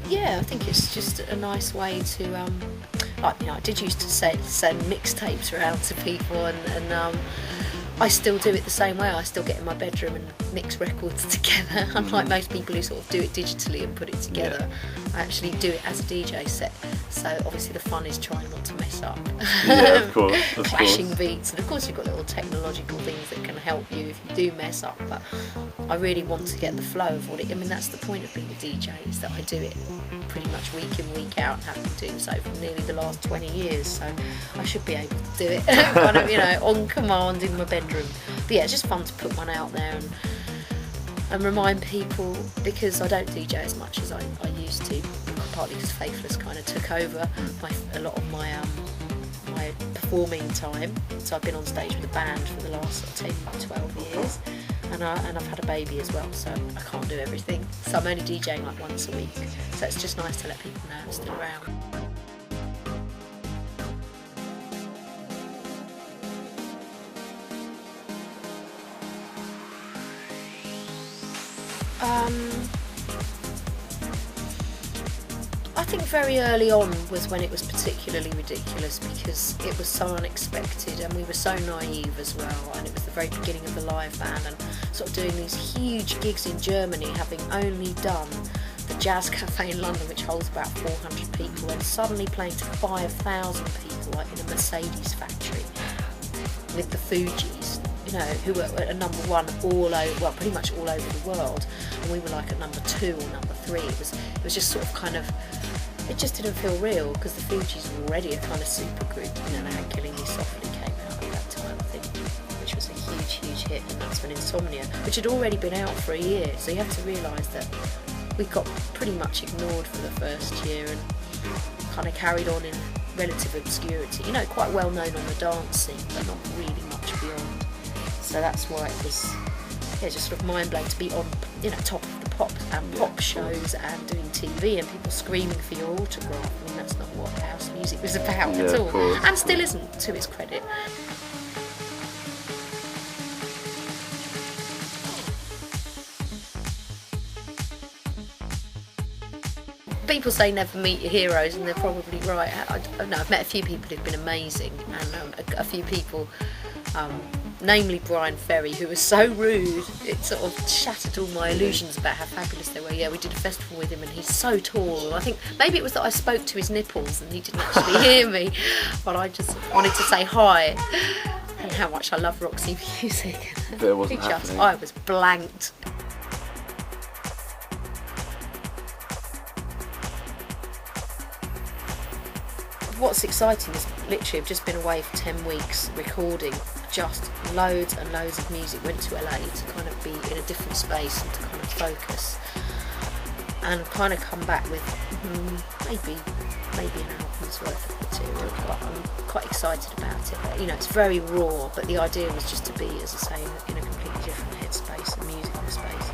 Yeah, I think it's just a nice way to, like, I did used to send mixtapes around to people, and I still do it the same way. I still get in my bedroom and mix records together. Unlike most people who sort of do it digitally and put it together, I actually do it as a DJ set. So obviously the fun is trying not to mess up. Yeah, of course. Clashing beats, and of course you've got little technological things that can help you if you do mess up. But I really want to get the flow of what it. I mean, that's the point of being a DJ, is that I do it pretty much week in, week out, and have been doing so for nearly the last 20 years. So I should be able to do it kind of, on command in my bedroom. But yeah, it's just fun to put one out there and remind people, because I don't DJ as much as I used to, partly because Faithless kind of took over a lot of my performing time. So I've been on stage with a band for the last 10, 12 years, and I've had a baby as well, so I can't do everything. So I'm only DJing like once a week, so it's just nice to let people know I'm still around. I think very early on was when it was particularly ridiculous, because it was so unexpected and we were so naive as well, and it was the very beginning of the live band, and sort of doing these huge gigs in Germany, having only done the Jazz Cafe in London, which holds about 400 people, and suddenly playing to 5,000 people, like in a Mercedes factory with the Fugees, who were at number one all over, well, pretty much all over the world, and we were like at number 2 or number 3. It was just sort of kind of, it just didn't feel real, because the Fugees were already a kind of super group. They had Killing Me Softly came out at that time, I think, which was a huge hit, and that's when Insomnia, which had already been out for a year. So you have to realise that we got pretty much ignored for the first year and kind of carried on in relative obscurity. Quite well known on the dance scene, but not really much beyond. So that's why it was, just sort of mind-blowing to be on, top of the pop shows and doing TV and people screaming for your autograph. I mean, that's not what house music was about at all, and still isn't, to its credit. People say never meet your heroes, and they're probably right. I've met a few people who've been amazing, and a few people, namely Brian Ferry, who was so rude, it sort of shattered all my illusions about how fabulous they were. Yeah, we did a festival with him, and he's so tall. I think maybe it was that I spoke to his nipples and he didn't actually hear me, but I just wanted to say hi and how much I love Roxy music. But it wasn't happening. I was blanked. What's exciting is literally I've just been away for 10 weeks recording just loads and loads of music. Went to LA to kind of be in a different space and to kind of focus, and kind of come back with maybe an album's worth of material, but I'm quite excited about it. It's very raw, but the idea was just to be, as I say, in a completely different headspace and musical space,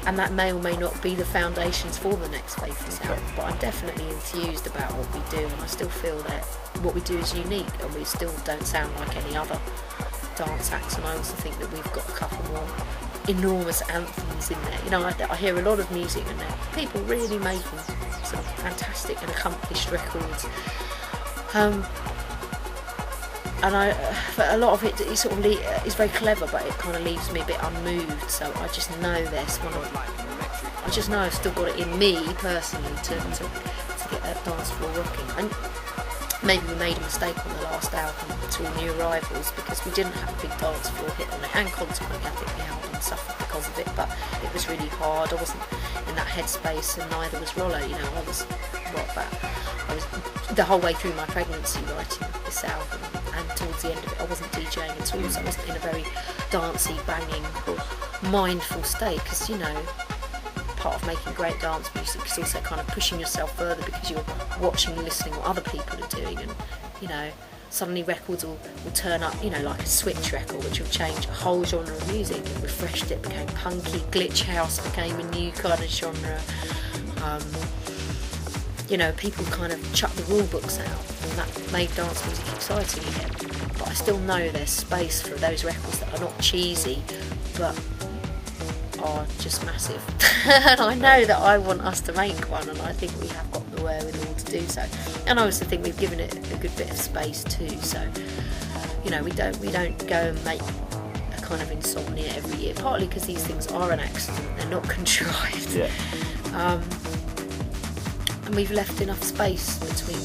and that may or may not be the foundations for the next Faithless album, but I'm definitely enthused about what we do, and I still feel that what we do is unique, and we still don't sound like any other dance acts, and I also think that we've got a couple more enormous anthems in there. I hear a lot of music, and there are people really making some fantastic and accomplished records, and a lot of it sort of is very clever, but it kind of leaves me a bit unmoved. So I just know I've still got it in me personally to get that dance floor rocking. And maybe we made a mistake on the last album, To All New Arrivals, because we didn't have a big dance floor hit on it, and consequently I think the album suffered because of it. But it was really hard. I wasn't in that headspace, and neither was Rollo. I was the whole way through my pregnancy writing this album, and towards the end of it I wasn't DJing at all, so I wasn't in a very dancey, banging or mindful state, because part of making great dance music is also kind of pushing yourself further, because you're watching and listening what other people are doing, and suddenly records will turn up, like a switch record, which will change a whole genre of music. It refreshed it, became punky, glitch house became a new kind of genre. People kind of chucked the rule books out, and that made dance music exciting again. But I still know there's space for those records that are not cheesy, but are just massive. And I know that I want us to make one, and I think we have got the wherewithal to do so. And I also think we've given it a good bit of space too, so you know, we don't go and make a kind of insomnia every year, partly because these things are an accident, they're not contrived. Yeah. And we've left enough space between.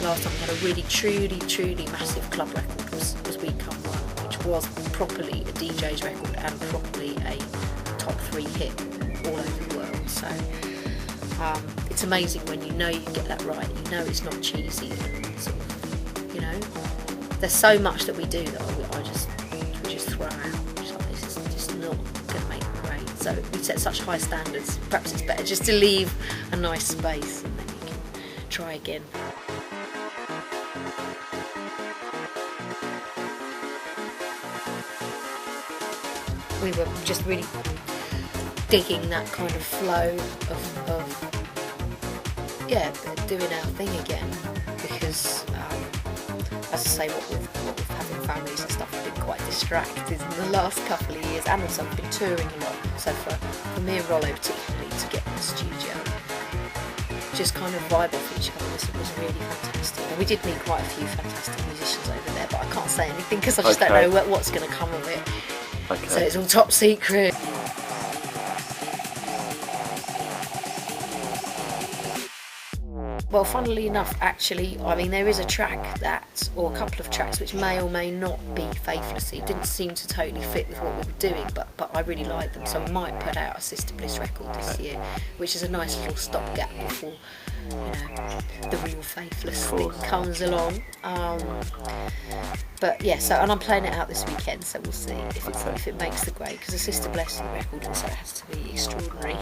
Last time we had a really truly massive club record was We Come One, which was properly a DJ's record and properly a top 3 hit all over the world. So it's amazing when you know you get that right, you know it's not cheesy, and sort of, you know, there's so much that we do that we just throw out. Just like, this is just not going to make it great. So we set such high standards, perhaps it's better just to leave a nice space and then you can try again. We were just really digging that kind of flow of doing our thing again, because as I say, what we've had in families and stuff, we've been quite distracted in the last couple of years, and also we've been touring a lot. So for me and Rollo particularly, to get in the studio, just kind of vibe off each other was really fantastic. And we did meet quite a few fantastic musicians over there, but I can't say anything because I just don't know what's going to come of it. Okay. So it's all top secret. Well, funnily enough, actually, I mean, there is a track that, or a couple of tracks, which may or may not be Faithless. It didn't seem to totally fit with what we were doing, but I really like them, so we might put out a Sister Bliss record this year, which is a nice little stopgap before, you know, the real Faithless thing comes along. But yeah, so, and I'm playing it out this weekend, so we'll see if it makes the grade, because the Sister Bliss record also has to be extraordinary.